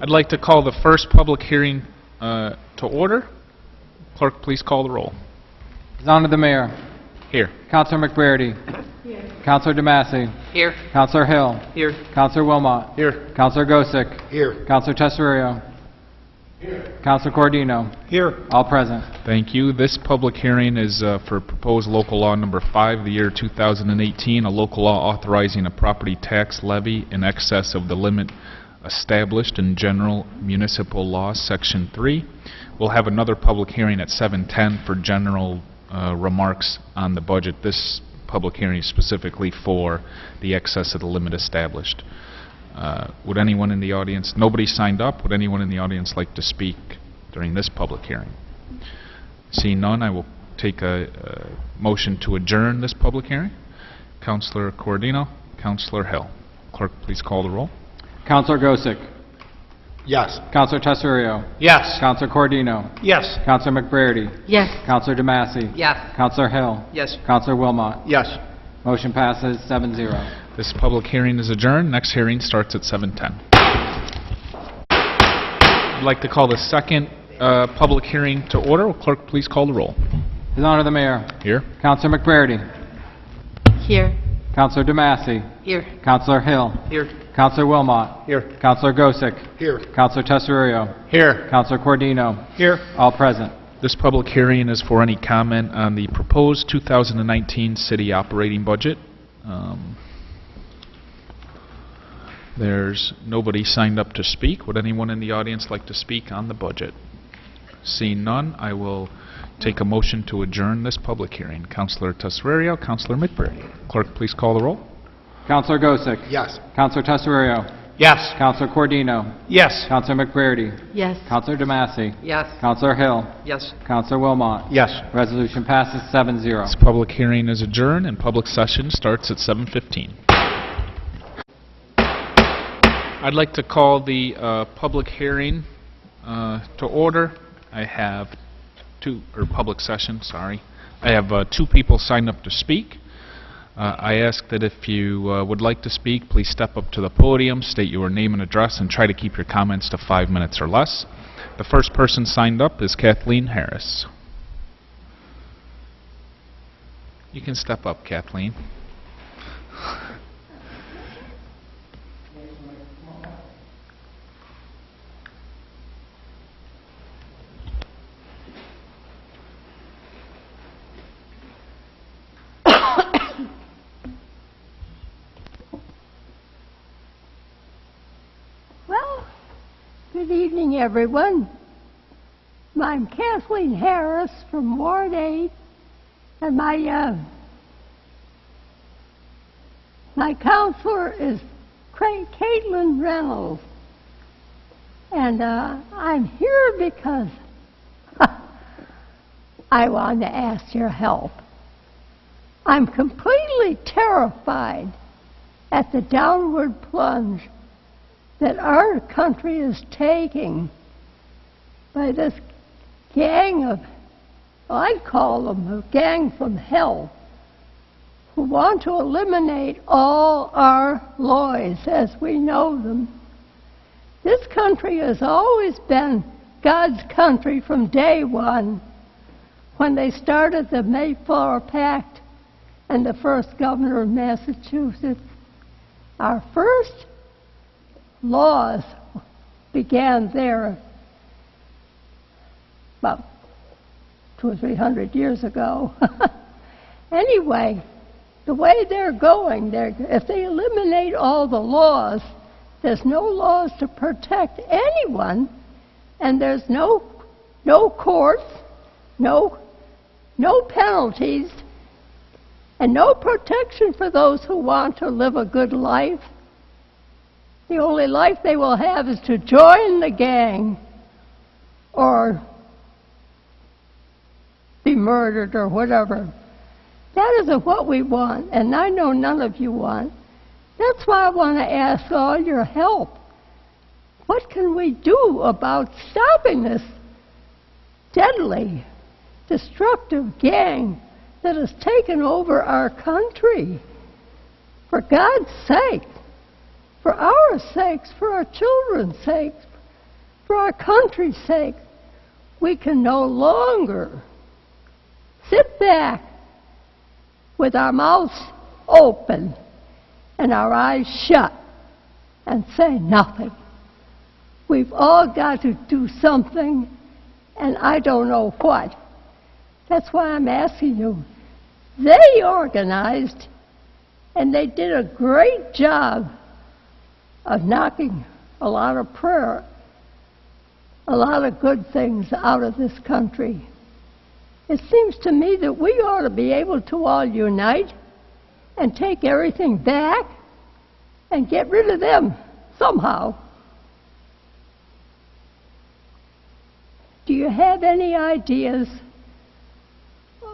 I'd like to call the first public hearing to order. Clerk, please call the roll. His Honor the Mayor. Here. Councilor McBrady. Here. Councilor DeMassey. Here. Councilor Hill. Here. Councilor Wilmot. Here. Councilor Gosick. Here. Councilor Tesorio. Here. Councilor Cordino. Here. All present. Thank you. This public hearing is for proposed local law number 5 of the year 2018, a local law authorizing a property tax levy in excess of the limit established in General Municipal Law, Section 3. We'll have another public hearing at 7:10 for general remarks on the budget. This public hearing is specifically for the excess of the limit established. Would anyone in the audience, nobody signed up, would anyone in the audience like to speak during this public hearing? Seeing none, I will take a motion to adjourn this public hearing. Councilor Cordino, Councilor Hill. Clerk, please call the roll. Councilor Gosick. Yes. Councilor Tesorio. Yes. Councilor Cordino. Yes. Councilor McBrady. Yes. Councilor DeMassey. Yes. Councilor Hill. Yes. Councilor Wilmot. Yes. Motion passes 7-0. This public hearing is adjourned. Next hearing starts at 7:10. I'd like to call the second public hearing to order. Will clerk please call the roll? His Honor the Mayor. Here. Councilor McBrady. Here. Councilor DeMassey. Here. Councilor Hill. Here. Councilor Wilmot. Here. Councilor Gosick. Here. Councilor Tesorio. Here. Councilor Cordino. Here. All present. This public hearing is for any comment on the proposed 2019 city operating budget. There's nobody signed up to speak. Would anyone in the audience like to speak on the budget? Seeing none, I will take a motion to adjourn this public hearing. Councilor Tesorio, Councilor McBrady. Clerk, please call the roll. Councilor Gosick. Yes. Councilor Tesorio. Yes. Councilor Cordino. Yes. Councilor McBrady. Yes. Councilor DeMassey. Yes. Councilor Hill. Yes. Councilor Wilmot. Yes. Resolution passes 7-0. This public hearing is adjourned and public session starts at 7:15. I'd like to call the public hearing to order. I have public session, sorry. I have 2 people signed up to speak. I ask that if you would like to speak, please step up to the podium, state your name and address, and try to keep your comments to 5 minutes or less. The first person signed up is Kathleen Harris. You can step up, Kathleen. Well, good evening, everyone. I'm Kathleen Harris from Ward 8, and my counselor is Caitlin Reynolds. And I'm here because I want to ask your help. I'm completely terrified at the downward plunge that our country is taking by this gang of, I call them a gang from hell, who want to eliminate all our laws as we know them. This country has always been God's country from day one, when they started the Mayflower Pact and the first governor of Massachusetts. Our first laws began there about 200 or 300 years ago. Anyway, the way they're going, if they eliminate all the laws, there's no laws to protect anyone, and there's no courts, no penalties, and no protection for those who want to live a good life. The only life they will have is to join the gang or be murdered or whatever. That isn't what we want, and I know none of you want. That's why I want to ask all your help. What can we do about stopping this deadly, destructive gang that has taken over our country? For God's sake, for our sakes, for our children's sakes, for our country's sake, we can no longer sit back with our mouths open and our eyes shut and say nothing. We've all got to do something, and I don't know what. That's why I'm asking you. They organized, and they did a great job of knocking a lot of prayer, a lot of good things out of this country. It seems to me that we ought to be able to all unite and take everything back and get rid of them somehow. Do you have any ideas?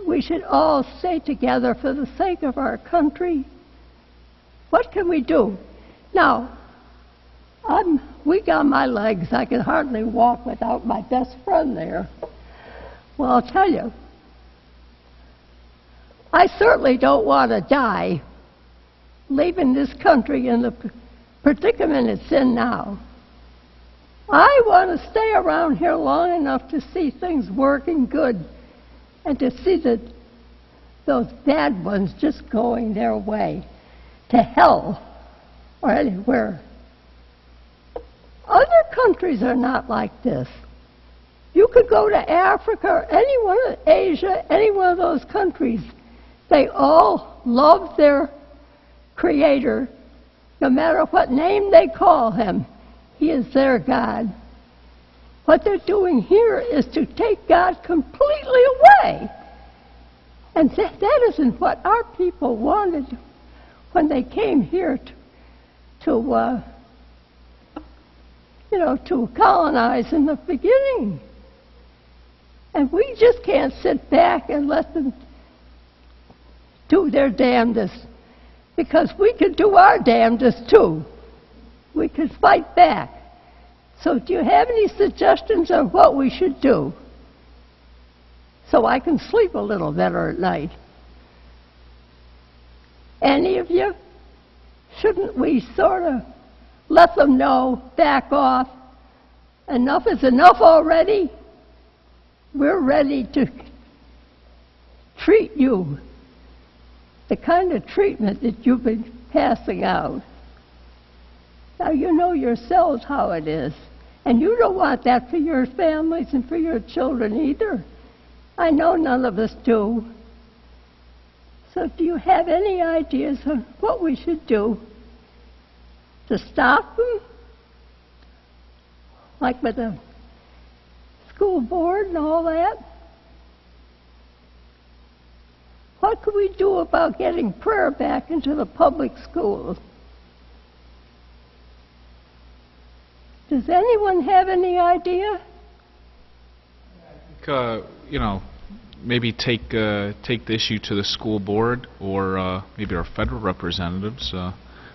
We should all stay together for the sake of our country. What can we do? Now, I'm weak on my legs. I can hardly walk without my best friend there. Well, I'll tell you, I certainly don't want to die leaving this country in the predicament it's in now. I want to stay around here long enough to see things working good and to see that those bad ones just going their way to hell or anywhere. Other countries are not like this. You could go to Africa or any one of Asia, any one of those countries. They all love their Creator, no matter what name they call Him. He is their God. What they're doing here is to take God completely away. And that isn't what our people wanted when they came here to colonize in the beginning. And we just can't sit back and let them do their damnedest, because we could do our damnedest too. We could fight back. So do you have any suggestions on what we should do so I can sleep a little better at night? Any of you? Shouldn't we sort of let them know, back off, enough is enough already? We're ready to treat you the kind of treatment that you've been passing out. Now, you know yourselves how it is. And you don't want that for your families and for your children either. I know none of us do. So do you have any ideas on what we should do to stop them? Like with the school board and all that? What could we do about getting prayer back into the public schools? Does anyone have any idea? I think, maybe take the issue to the school board or maybe our federal representatives.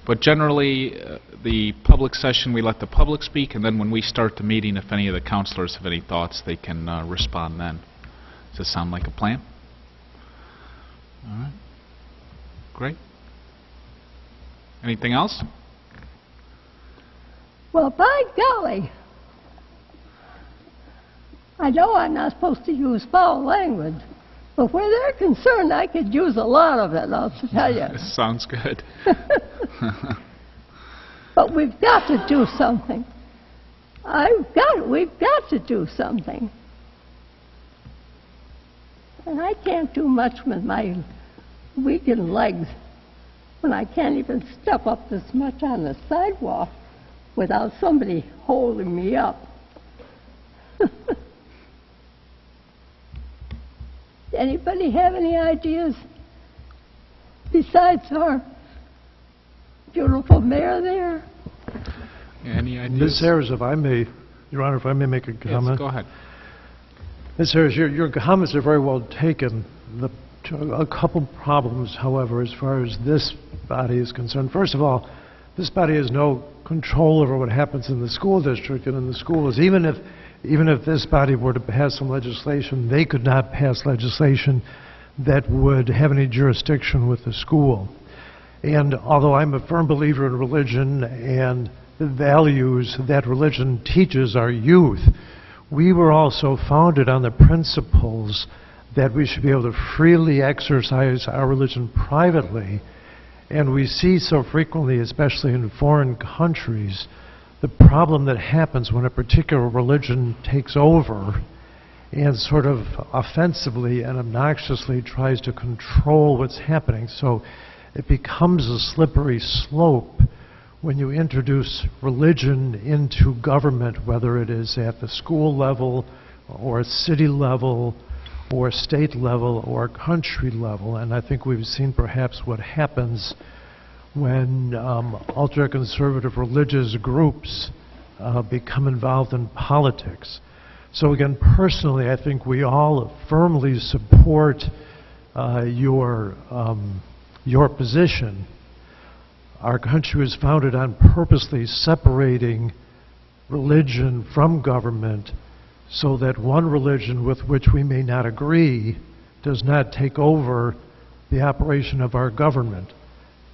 But generally, the public session, we let the public speak, and then when we start the meeting, if any of the counselors have any thoughts, they can respond then. Does that sound like a plan? All right. Great. Anything else? Well, by golly, I know I'm not supposed to use foul language, but where they're concerned, I could use a lot of it, I'll tell you. Sounds good. But we've got to do something. We've got to do something. And I can't do much with my weakened legs when I can't even step up this much on the sidewalk without somebody holding me up. Anybody have any ideas besides our beautiful mayor there? Any ideas? Ms. Harris, if I may, Your Honor, if I may make a comment. Yes, go ahead. Ms. Harris, your comments are very well taken. A couple problems, however, as far as this body is concerned. First of all, this body has no control over what happens in the school district and in the schools. Even if this body were to pass some legislation, they could not pass legislation that would have any jurisdiction with the school. And although I'm a firm believer in religion and the values that religion teaches our youth. We were also founded on the principles that we should be able to freely exercise our religion privately. And we see so frequently, especially in foreign countries, the problem that happens when a particular religion takes over and sort of offensively and obnoxiously tries to control what's happening. So it becomes a slippery slope when you introduce religion into government, whether it is at the school level or city level or state level or country level. And I think we've seen perhaps what happens when ultra-conservative religious groups become involved in politics. So again, personally, I think we all firmly support your position. Our country was founded on purposely separating religion from government so that one religion with which we may not agree does not take over the operation of our government.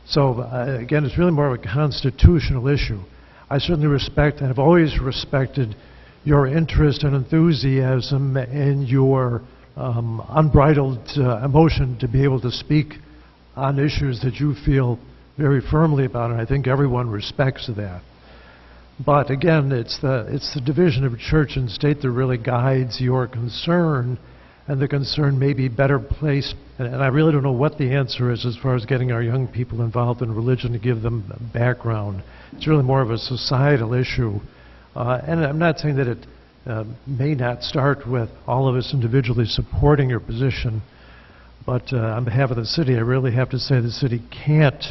So again, it's really more of a constitutional issue. I certainly respect and have always respected your interest and enthusiasm and your unbridled emotion to be able to speak on issues that you feel very firmly about, and I think everyone respects that. But again, it's the division of church and state that really guides your concern, and the concern may be better placed, and I really don't know what the answer is as far as getting our young people involved in religion to give them background. It's really more of a societal issue. And I'm not saying that it may not start with all of us individually supporting your position, but on behalf of the city, I really have to say the city can't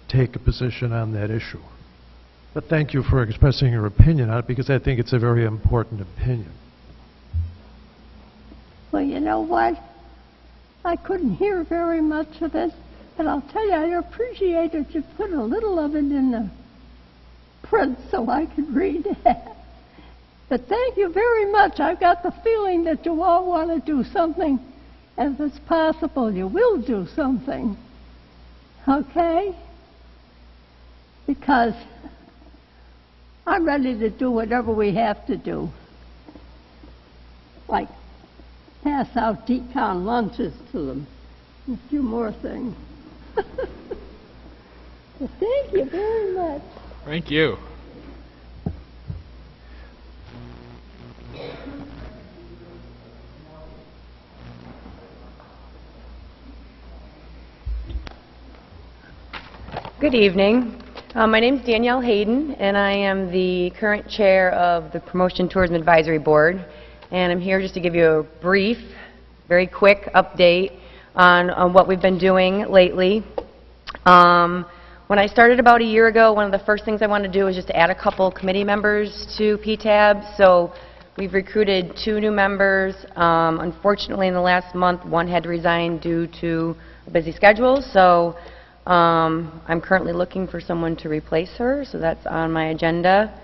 take a position on that issue. But thank you for expressing your opinion on it, because I think it's a very important opinion. Well, you know what? I couldn't hear very much of it, but I'll tell you, I appreciate that you put a little of it in the print so I could read it. But thank you very much. I've got the feeling that you all want to do something. If it's possible, you will do something. Okay? Because I'm ready to do whatever we have to do. Like pass out decon lunches to them. And a few more things. Well, thank you very much. Thank you. Good evening. My name is Danielle Hayden, and I am the current chair of the Promotion Tourism Advisory Board. And I'm here just to give you a brief, very quick update on what we've been doing lately. When I started about a year ago, one of the first things I wanted to do was just to add a couple committee members to PTAB. So we've recruited 2 new members. Unfortunately, in the last month, one had to resign due to a busy schedule. So I'm currently looking for someone to replace her, so that's on my agenda.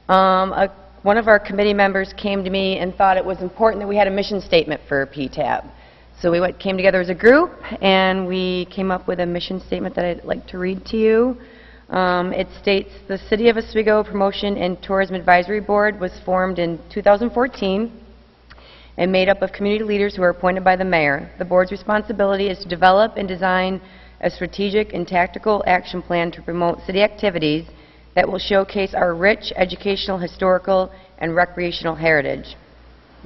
One of our committee members came to me and thought it was important that we had a mission statement for PTAB. So we came together as a group, and we came up with a mission statement that I'd like to read to you. It states, the City of Oswego Promotion and Tourism Advisory Board was formed in 2014 and made up of community leaders who are appointed by the mayor. The board's responsibility is to develop and design a strategic and tactical action plan to promote city activities that will showcase our rich educational, historical, and recreational heritage.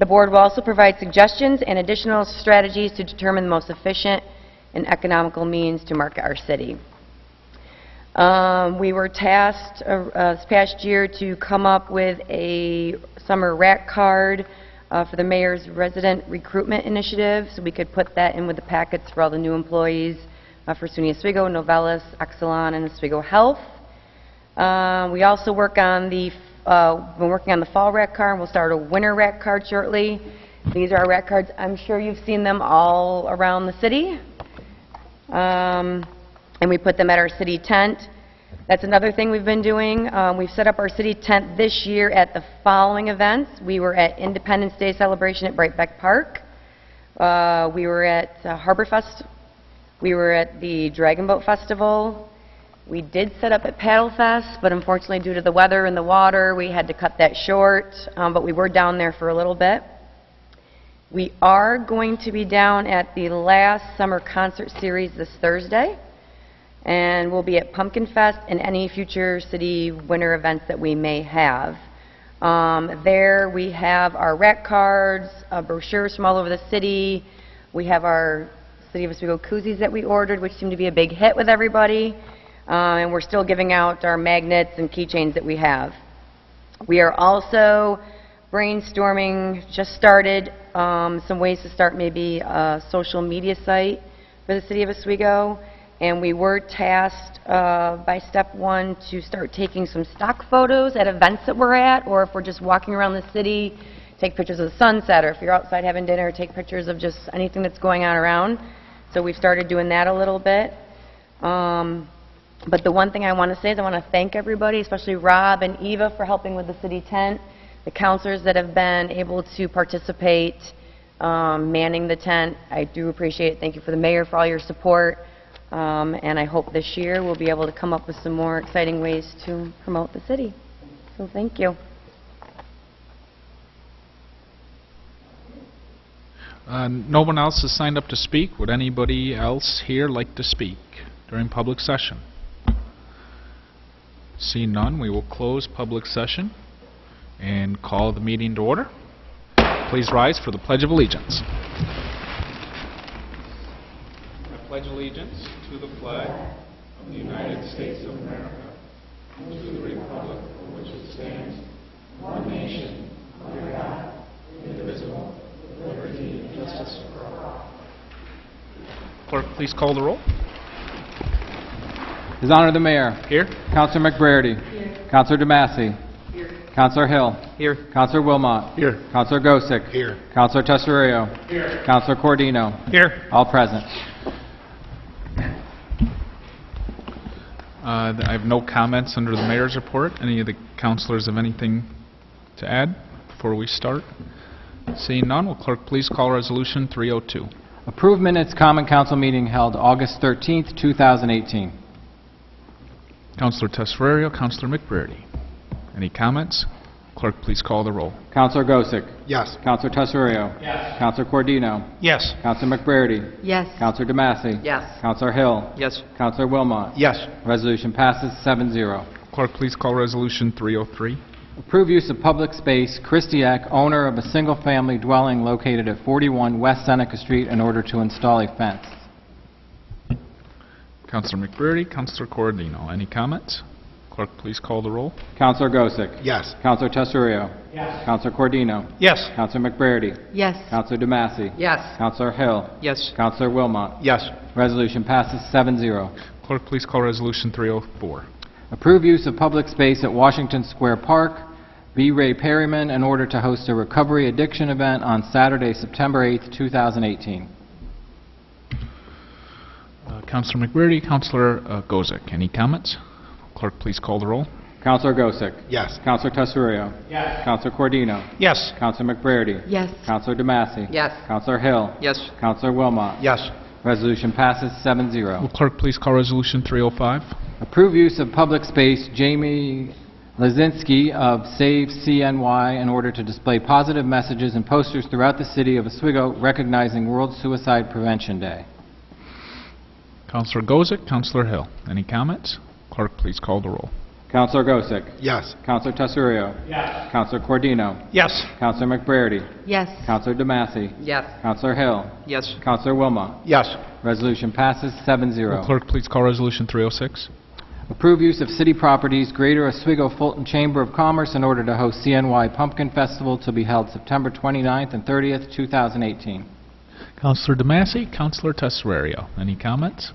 The board will also provide suggestions and additional strategies to determine the most efficient and economical means to market our city. We were tasked this past year to come up with a summer rack card for the mayor's resident recruitment initiative, so we could put that in with the packets for all the new employees for SUNY Oswego, Novelis, Exelon, and Oswego Health. We also work on been working on the fall rack card, and we'll start a winter rack card shortly. These are our rack cards. I'm sure you've seen them all around the city. And we put them at our city tent. That's another thing we've been doing. We've set up our city tent this year at the following events. We were at Independence Day celebration at Brightbeck Park. We were at Harbor Fest. We were at the Dragon Boat Festival. We did set up at Paddle Fest, but unfortunately due to the weather and the water, we had to cut that short, but we were down there for a little bit. We are going to be down at the last summer concert series this Thursday, and we'll be at Pumpkin Fest and any future city winter events that we may have. There we have our rack cards, brochures from all over the city. We have our City of Oswego koozies that we ordered, which seem to be a big hit with everybody. And we're still giving out our magnets and keychains that we have. We are also brainstorming, just started, some ways to start maybe a social media site for the City of Oswego. And we were tasked by step one to start taking some stock photos at events that we're at, or if we're just walking around the city, take pictures of the sunset, or if you're outside having dinner, take pictures of just anything that's going on around. So we've started doing that a little bit. But the one thing I want to say is I want to thank everybody, especially Rob and Eva for helping with the city tent, the counselors that have been able to participate, manning the tent. I do appreciate it. Thank you for the mayor for all your support. And I hope this year we'll be able to come up with some more exciting ways to promote the city. So thank you. No one else has signed up to speak. Would anybody else here like to speak during public session? Seeing none, we will close public session and call the meeting to order. Please rise for the Pledge of Allegiance. I pledge allegiance to the flag of the United States of America, and to the republic for which it stands, one nation, under God, indivisible, with liberty and justice for all. Clerk, please call the roll. His Honor the Mayor. Here. Councilor McBrady. Here. Councilor DeMassey. Here. Councilor Hill. Here. Councilor Wilmot. Here. Councilor Gosick. Here. Councilor Tesorio. Here. Councilor Cordino. Here. All present. I have no comments under the mayor's report. Any of the councilors have anything to add before we start? Seeing none, will clerk please call resolution 302. Approve minutes common council meeting held August 13th, 2018. Councilor Tesorio, Councilor McBrady. Any comments? Clerk, please call the roll. Councilor Gosick. Yes. Councilor Tesorio. Yes. Councilor Cordino. Yes. Councilor McBrady. Yes. Councilor DeMassey. Yes. Councilor Hill. Yes. Councilor Wilmot. Yes. Resolution passes 7-0. Clerk, please call resolution 303. Approve use of public space, Christiak, owner of a single-family dwelling located at 41 West Seneca Street, in order to install a fence. Councilor McBrady, Councilor Cordino. Any comments? Clerk, please call the roll. Councilor Gosick. Yes. Councilor Tesorio. Yes. Councilor Cordino. Yes. Councilor McBrady. Yes. Councilor DeMassey. Yes. Councilor Hill. Yes. Councilor Wilmot. Yes. Resolution passes 7-0. Clerk, please call resolution 304. Approve use of public space at Washington Square Park, B. Ray Perryman, in order to host a recovery addiction event on Saturday, September 8th, 2018. Councilor McBrady, Councilor Gosick. Any comments? Clerk, please call the roll. Councilor Gosick. Yes. Councilor Tesorio. Yes. Councilor Cordino. Yes. Councilor McBrady. Yes. Councilor DeMassey. Yes. Councilor Hill. Yes. Councilor Wilmot. Yes. Resolution passes 7-0. Will clerk please call resolution 305? Approve use of public space, Jamie Lazinski of Save CNY, in order to display positive messages and posters throughout the city of Oswego recognizing World Suicide Prevention Day. Councilor Gosick, Councilor Hill. Any comments? Clerk, please call the roll. Councilor Gosick. Yes. Councilor Tesorio. Yes. Councilor Cordino. Yes. Councilor McBrady. Yes. Councilor DeMassey. Yes. Councilor Hill. Yes. Councilor Wilmot. Yes. Resolution passes Will 7-0. clerk please call resolution 306? Approve use of city properties, Greater Oswego Fulton Chamber of Commerce, in order to host CNY Pumpkin Festival to be held September 29th and 30th, 2018. Councilor DeMassey, Councilor Tesorio. Any comments?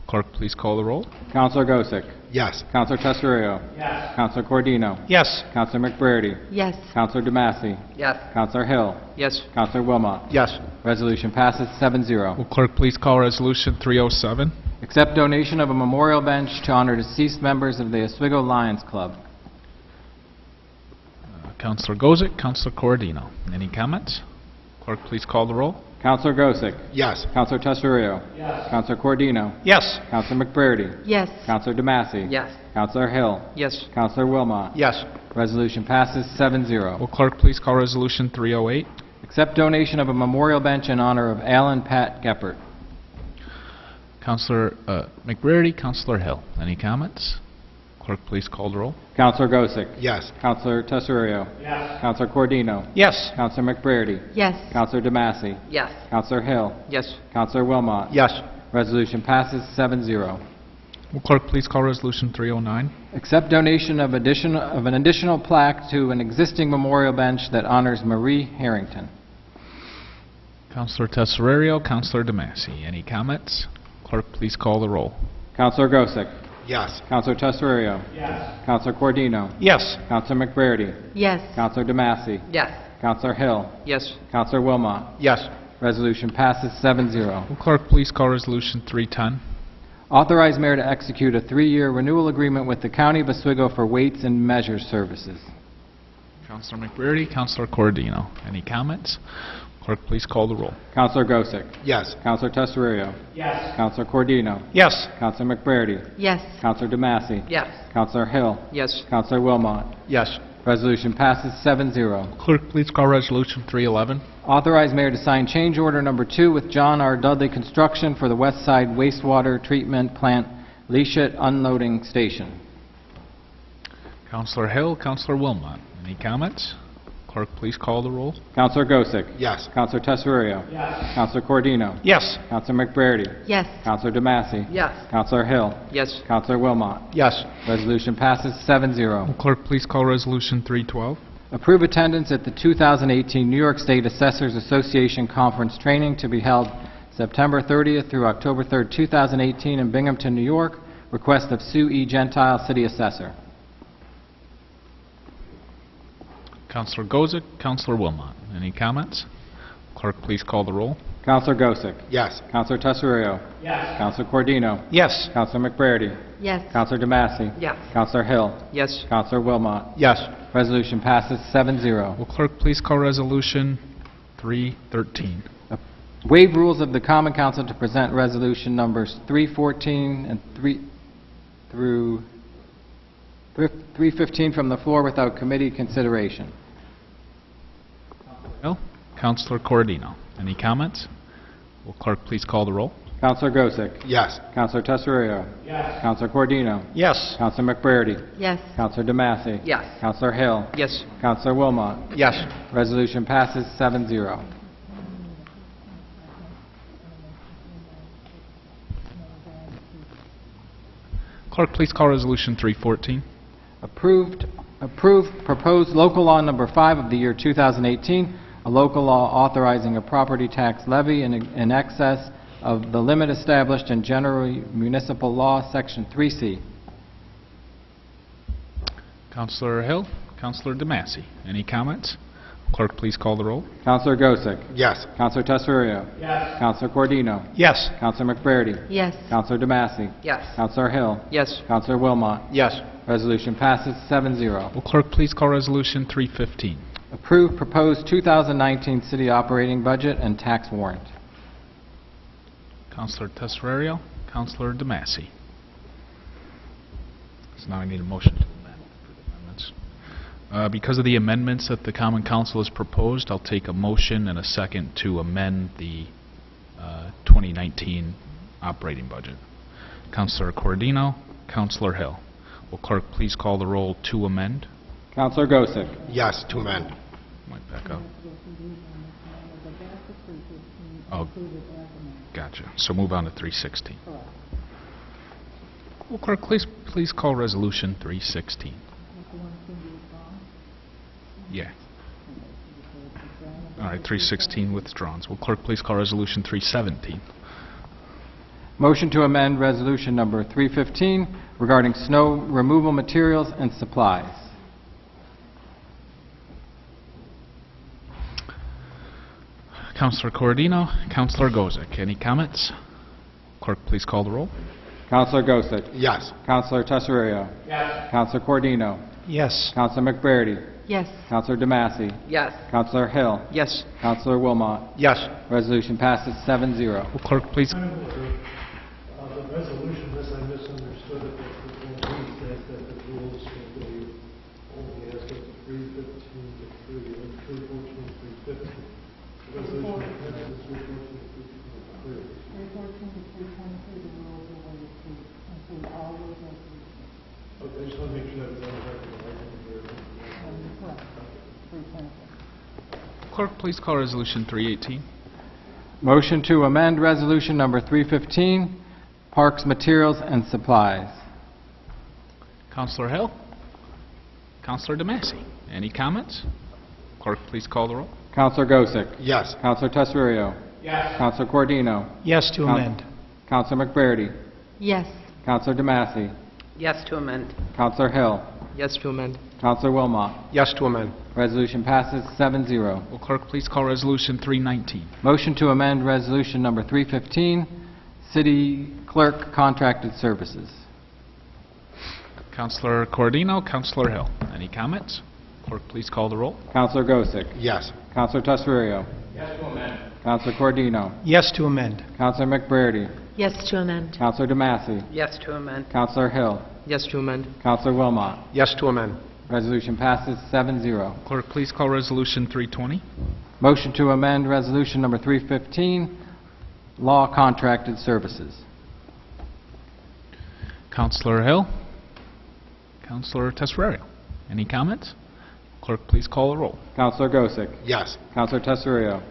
Clerk, please call the roll. Councilor Gosick. Yes. Councilor Tesorio. Yes. Councilor Cordino. Yes. Councilor McBrady. Yes. Councilor DeMassey. Yes. Councilor Hill. Yes. Councilor Wilmot. Yes. Resolution passes 7-0. Will clerk please call resolution 307? Accept donation of a memorial bench to honor deceased members of the Oswego Lions Club. Councilor Gosick, Councilor Cordino. Any comments? Clerk, please call the roll. Counselor Gosick. Yes. Counselor Tesorio. Yes. Counselor Cordino. Yes. Counselor McBrady. Yes. Counselor DeMassey. Yes. Counselor Hill. Yes. Counselor Wilmot. Yes. Resolution passes 7-0. Will clerk please call Resolution 308? Accept donation of a memorial bench in honor of Alan Pat Geppert. Counselor McBrady, Counselor Hill. Any comments? Clerk, please call the roll. Counselor Gosick. Yes. Counselor Tesorio. Yes. Counselor Cordino. Yes. Counselor McBrady. Yes. Counselor DeMassey. Yes. Counselor Hill. Yes. Counselor Wilmot. Yes. Resolution passes 7-0. Will clerk please call Resolution 309? Accept donation of an additional plaque to an existing memorial bench that honors Marie Harrington. Counselor Tesorario, Counselor DeMassey. Any comments? Clerk, please call the roll. Counselor Gosick. Yes. Counselor Tesorio. Yes. Counselor Cordino. Yes. Counselor McBrady. Yes. Counselor DeMassey. Yes. Counselor Hill. Yes. Counselor Wilmot. Yes. Resolution passes 7-0. Will clerk please call Resolution 310? Authorize mayor to execute a 3-year renewal agreement with the County of Oswego for weights and measures services. Counselor McBrady, Counselor Cordino. Any comments? Clerk, please call the roll. Counselor Gosick. Yes. Counselor Tesorio. Yes. Counselor Cordino. Yes. Counselor McBrady. Yes. Counselor DeMassey. Yes. Counselor Hill. Yes. Counselor Wilmot. Yes. Resolution passes 7-0. Clerk, please call Resolution 311. Authorize mayor to sign change order number 2 with John R. Dudley Construction for the West Side Wastewater Treatment Plant Leashet Unloading Station. Counselor Hill, Counselor Wilmot. Any comments? Clerk, please call the roll. Counselor Gosick. Yes. Counselor Tesorio. Yes. Counselor Cordino. Yes. Counselor McBrady. Yes. Counselor DeMassey. Yes. Counselor Hill. Yes. Counselor Wilmot. Yes. Resolution passes 7-0. Will clerk please call Resolution 312? Approve attendance at the 2018 New York State Assessors Association Conference Training to be held September 30th through October 3rd, 2018 in Binghamton, New York. Request of Sue E. Gentile, City Assessor. Counselor Gozick, Counselor Wilmot. Any comments? Clerk, please call the roll. Counselor Gosick. Yes. Counselor Tesorio. Yes. Counselor Cordino. Yes. Counselor McBrady. Yes. Counselor DeMassey. Yes. Counselor Hill. Yes. Counselor Wilmot. Yes. Resolution passes 7-0. Will clerk please call Resolution 313? Waive rules of the Common Council to present resolution numbers 314 and 315 from the floor without committee consideration. Hill, Counselor Cordino. Any comments? Will clerk please call the roll? Counselor Gosick. Yes. Counselor Tesorio. Yes. Counselor Cordino. Yes. Counselor McBrady. Yes. Counselor DeMassey. Yes. Counselor Hill. Yes. Counselor Wilmot. Yes. Resolution passes 7-0. Clerk, please call Resolution 314. Approved proposed local law number 5 of the year 2018, a local law authorizing a property tax levy in excess of the limit established in General Municipal Law, Section 3C. Counselor Hill, Counselor DeMassey. Any comments? Clerk, please call the roll. Counselor Gosick. Yes. Counselor Tesorio. Yes. Counselor Cordino. Yes. Counselor McBrady. Yes. Counselor DeMassey. Yes. Counselor Hill. Yes. Counselor Wilmot. Yes. Resolution passes 7-0. Will clerk please call Resolution 315? Approve proposed 2019 city operating budget and tax warrant. Counselor Tesorario, Counselor DeMassey. So now I need a motion to amend for the amendments. Because of the amendments that the Common Council has proposed, I'll take a motion and a second to amend the 2019 operating budget. Counselor Cordino, Counselor Hill. Will clerk please call the roll to amend? Counselor Gosick. Yes, to amend. Might back up. Oh, gotcha. So move on to 316. Will clerk please call Resolution 316? Yeah. All right, 316 withdrawn. So will clerk please call Resolution 317? Motion to amend resolution number 315 regarding snow removal materials and supplies. Counselor Cordino, Counselor Gozick. Any comments? Clerk, please call the roll. Counselor Gosick. Yes. Counselor Tesorio. Yes. Counselor Cordino. Yes. Counselor McBrady. Yes. Counselor DeMassey. Yes. Counselor Hill. Yes. Counselor Wilmot. Yes. Resolution passes 7-0. Will clerk please? The resolution, this I misunderstood it, but the rules says that the rules will be only as of 3:15 to 3:14 to 3:50. The resolution passes 3:14 to 3:23. 314 to 323, the rules are going to include all those resolutions. Okay, I just want to make sure that it's on the record. Correct. 323. Clerk, please call Resolution 318. Motion to amend Resolution Number 315, Parks, Materials, and Supplies. Counselor Hill? Counselor DeMassey? Any comments? Clerk, please call the roll. Counselor Gosick. Yes. Counselor Teserio. Yes. Counselor Cordino. Yes to amend. Counselor McBurney. Yes. Counselor DeMassey. Yes to amend. Counselor Hill. Yes to amend. Counselor Wilmot. Yes to amend. Resolution passes 7-0. Will clerk please call Resolution 319? Motion to amend Resolution Number 315, City Clerk Contracted Services. Counselor Cordino, Counselor Hill. Any comments? Clerk, please call the roll. Counselor Gosick. Yes. Counselor Teserio. Yes to amend. Counselor Cordino. Yes to amend. Counselor McBurney. Yes to amend. Counselor DeMassey. Yes to amend. Counselor Hill. Yes to amend. Counselor Wilmot. Yes to amend. Resolution passes 7-0. Clerk, please call Resolution 320. Motion to amend Resolution Number 315, Law Contracted Services. Counselor Hill? Counselor Teserio? Any comments? Clerk, please call the roll. Counselor Gosick. Yes. Counselor Teserio.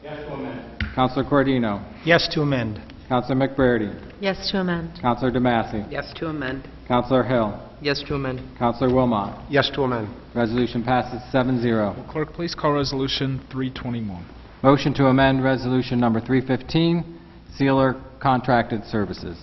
Yes to amend. Counselor Cordino. Yes to amend. Counselor McBurney. Yes to amend. Counselor DeMassey. Yes to amend. Counselor Hill. Yes to amend. Counselor Wilmot. Yes to amend. Resolution passes 7-0. Will clerk please call Resolution 321? Motion to amend Resolution Number 315, Sealer Contracted Services.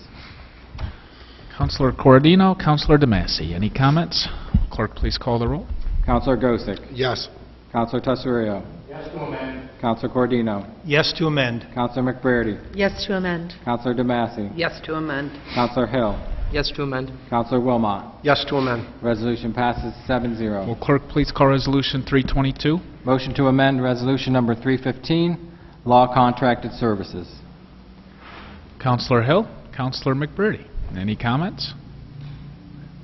Counselor Cordino, Counselor DeMassey. Any comments? Clerk, please call the roll. Counselor Gosick. Yes. Counselor Teserio. Yes to amend. Counselor Cordino. Yes to amend. Counselor McBurney. Yes to amend. Counselor DeMassey. Yes to amend. Counselor Hill. Yes to amend. Counselor Wilmot. Yes to amend. Resolution passes 7-0. Will clerk please call Resolution 322? Motion to amend Resolution Number 315, Law Contracted Services. Counselor Hill, Counselor McBurney. Any comments?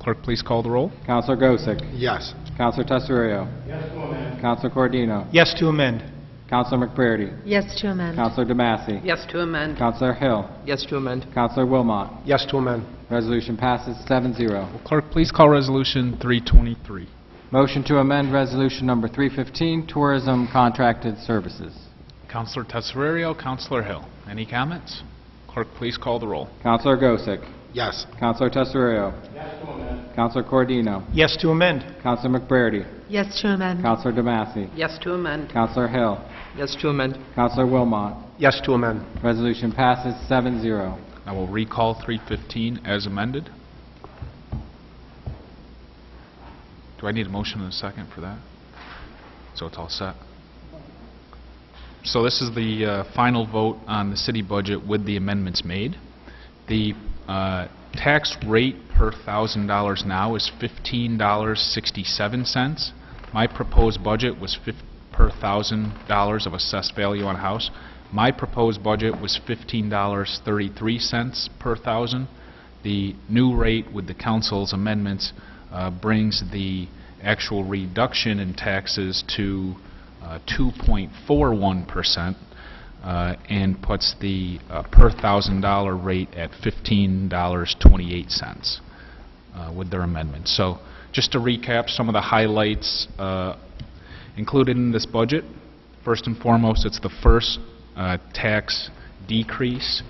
Clerk, please call the roll. Counselor Gosick. Yes. Counselor Teserio. Yes to amend. Counselor Cordino. Yes to amend. Counselor McBurney. Yes to amend. Counselor DeMassey. Yes to amend. Counselor Hill. Yes to amend. Counselor Wilmot. Yes to amend. Resolution passes 7-0. Will clerk please call Resolution 323? Motion to amend Resolution Number 315, Tourism Contracted Services. Counselor Teserio, Counselor Hill. Any comments? Clerk, please call the roll. Counselor Gosick. Yes. Counselor Teserio. Yes to amend. Counselor Cordino. Yes to amend. Counselor McBurney. Yes to amend. Counselor DeMassey. Yes to amend. Counselor Hill. Yes to amend. Counselor Wilmot. Yes to amend. Resolution passes 7-0. I will recall 315 as amended. Do I need a motion and a second for that? So it's all set. So this is the final vote on the city budget with the amendments made. The tax rate per $1,000 now is $15.67. My proposed budget was per $1,000 of assessed value on a house. My proposed budget was $15.33 per thousand. The new rate with the council's amendments brings the actual reduction in taxes to 2.41% and puts the per $1,000 rate at $15.28 with their amendment. So just to recap some of the highlights included in this budget. First and foremost, it's the first tax decrease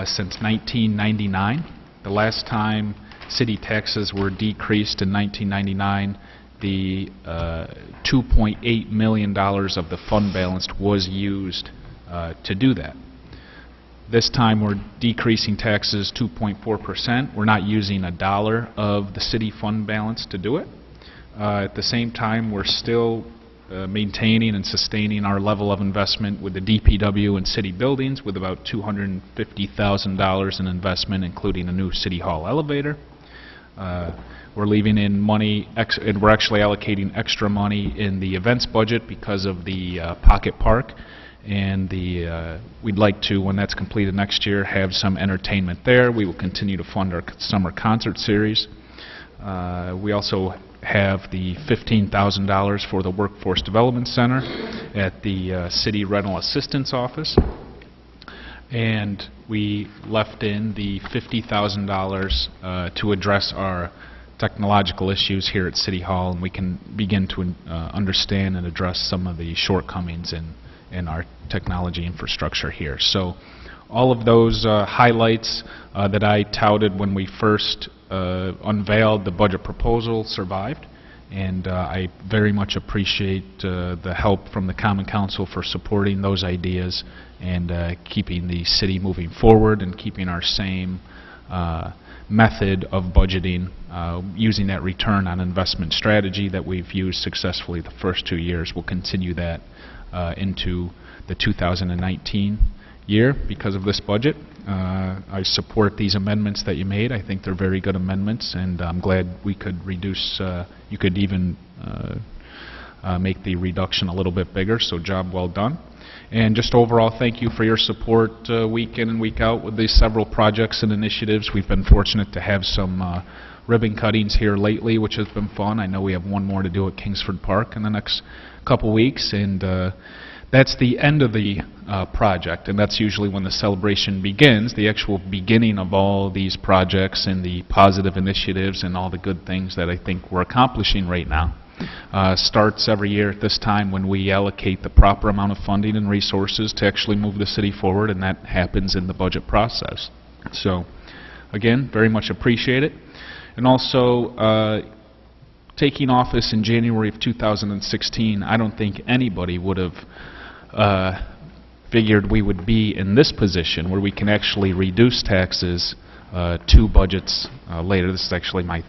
since 1999. The last time city taxes were decreased in 1999, the $2.8 million of the fund balance was used to do that. This time we're decreasing taxes 2.4%. We're not using a dollar of the city fund balance to do it. At the same time, we're still maintaining and sustaining our level of investment with the DPW and city buildings with about $250,000 in investment, including a new city hall elevator. We're leaving in money, and we're actually allocating extra money in the events budget because of the Pocket Park. And we'd like to, when that's completed next year, have some entertainment there. We will continue to fund our summer concert series. We also have the $15,000 for the Workforce Development Center at the City Rental Assistance Office. And we left in the $50,000 to address our technological issues here at City Hall, and we can begin to understand and address some of the shortcomings in our technology infrastructure here. So all of those highlights that I touted when we first unveiled the budget proposal survived, and I very much appreciate the help from the Common Council for supporting those ideas and keeping the city moving forward and keeping our same method of budgeting, using that return on investment strategy that we've used successfully the first 2 years. We'll continue that into the 2019 year because of this budget. I support these amendments that you made. I think they're very good amendments, and I'm glad we could reduce, you could even make the reduction a little bit bigger, so job well done. And just overall, thank you for your support week in and week out with these several projects and initiatives. We've been fortunate to have some ribbon cuttings here lately, which has been fun. I know we have one more to do at Kingsford Park in the next couple weeks, and that's the end of the project, and that's usually when the celebration begins, the actual beginning of all these projects and the positive initiatives and all the good things that I think we're accomplishing right now. Starts every year at this time when we allocate the proper amount of funding and resources to actually move the city forward, and that happens in the budget process. So, again, very much appreciate it. And also, taking office in January of 2016, I don't think anybody would have figured we would be in this position where we can actually reduce taxes 2 budgets later. This is actually my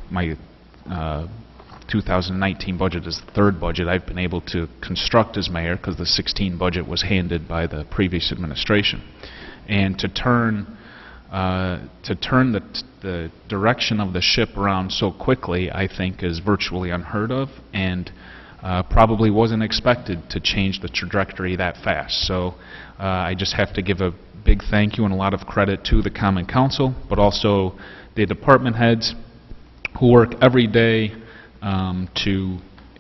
2019 budget is the 3rd budget I've been able to construct as mayor, because the 16 budget was handed by the previous administration. And to turn the direction of the ship around so quickly, I think, is virtually unheard of, and probably wasn't expected to change the trajectory that fast. So I just have to give a big thank you and a lot of credit to the Common Council, but also the department heads who work every day to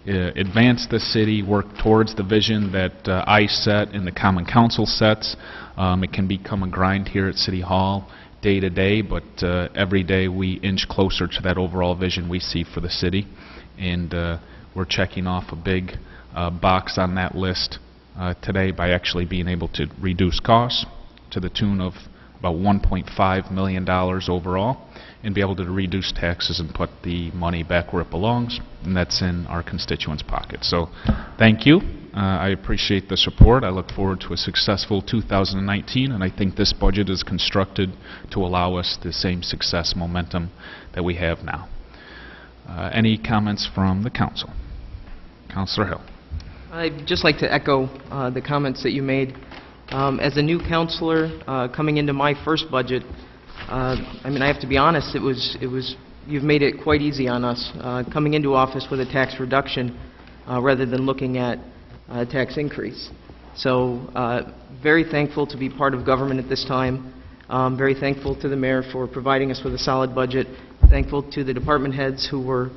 advance the city, work towards the vision that I set and the Common Council sets. It can become a grind here at City Hall day to day, but every day we inch closer to that overall vision we see for the city, and we're checking off a big box on that list today by actually being able to reduce costs to the tune of about $1.5 million overall, and be able to reduce taxes and put the money back where it belongs, and that's in our constituents' pockets. So thank you. I appreciate the support. I look forward to a successful 2019, and I think this budget is constructed to allow us the same success momentum that we have now. Any comments from the council? Councilor Hill. I'd just like to echo the comments that you made. As a new councilor coming into my first budget, I mean, I have to be honest, you've made it quite easy on us coming into office with a tax reduction rather than looking at a tax increase. So very thankful to be part of government at this time. Very thankful to the mayor for providing us with a solid budget. Thankful to the department heads who were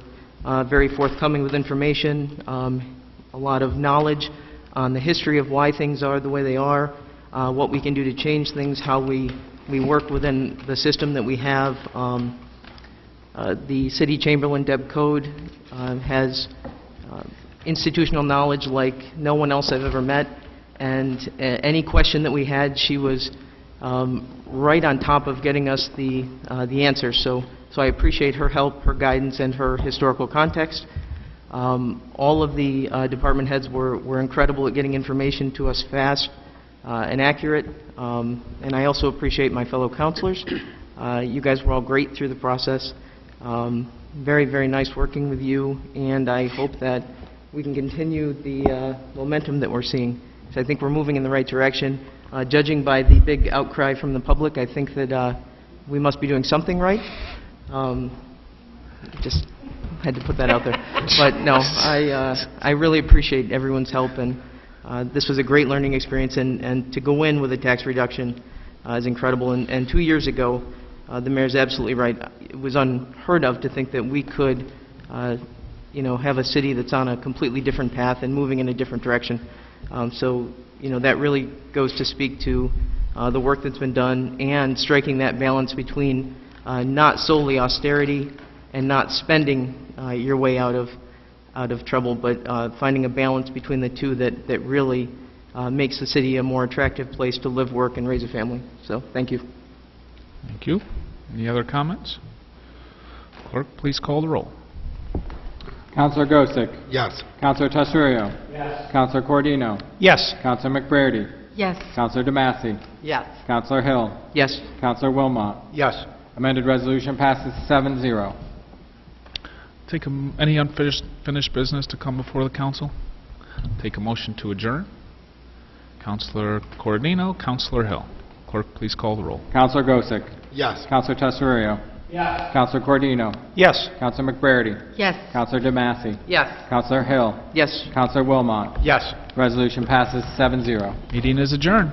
very forthcoming with information, a lot of knowledge on the history of why things are the way they are, what we can do to change things, how we work within the system that we have. The City Chamberlain Deb Code has institutional knowledge like no one else I've ever met, and any question that we had, she was right on top of getting us the answers. So I appreciate her help, her guidance, and her historical context. All of the department heads were incredible at getting information to us fast and accurate, and I also appreciate my fellow councilors. You guys were all great through the process. Very, very nice working with you, and I hope that we can continue the momentum that we're seeing. So I think we're moving in the right direction. Judging by the big outcry from the public, I think that we must be doing something right. Just had to put that out there. But no, I really appreciate everyone's help, and this was a great learning experience, and to go in with a tax reduction is incredible. And 2 years ago, the mayor's absolutely right. It was unheard of to think that we could, have a city that's on a completely different path and moving in a different direction. So, that really goes to speak to the work that's been done and striking that balance between not solely austerity and not spending your way out of trouble, but finding a balance between the two that really makes the city a more attractive place to live, work, and raise a family. So, thank you. Thank you. Any other comments? Clerk, please call the roll. Counselor Gosick. Yes. Counselor Testurio. Yes. Counselor Cordino. Yes. Counselor McBrady. Yes. Counselor DeMassey. Yes. Counselor Hill. Yes. Counselor Wilmot. Yes. Amended resolution passes 7-0. Take any unfinished business to come before the council? Take a motion to adjourn. Counselor Cordino, Counselor Hill. Clerk, please call the roll. Counselor Gosick. Yes. Counselor Testurio. Yes. Counselor Cordino. Yes. Counselor McBrady. Yes. Counselor DeMassey. Yes. Counselor Hill. Yes. Counselor Wilmot. Yes. Resolution passes 7-0. Meeting is adjourned.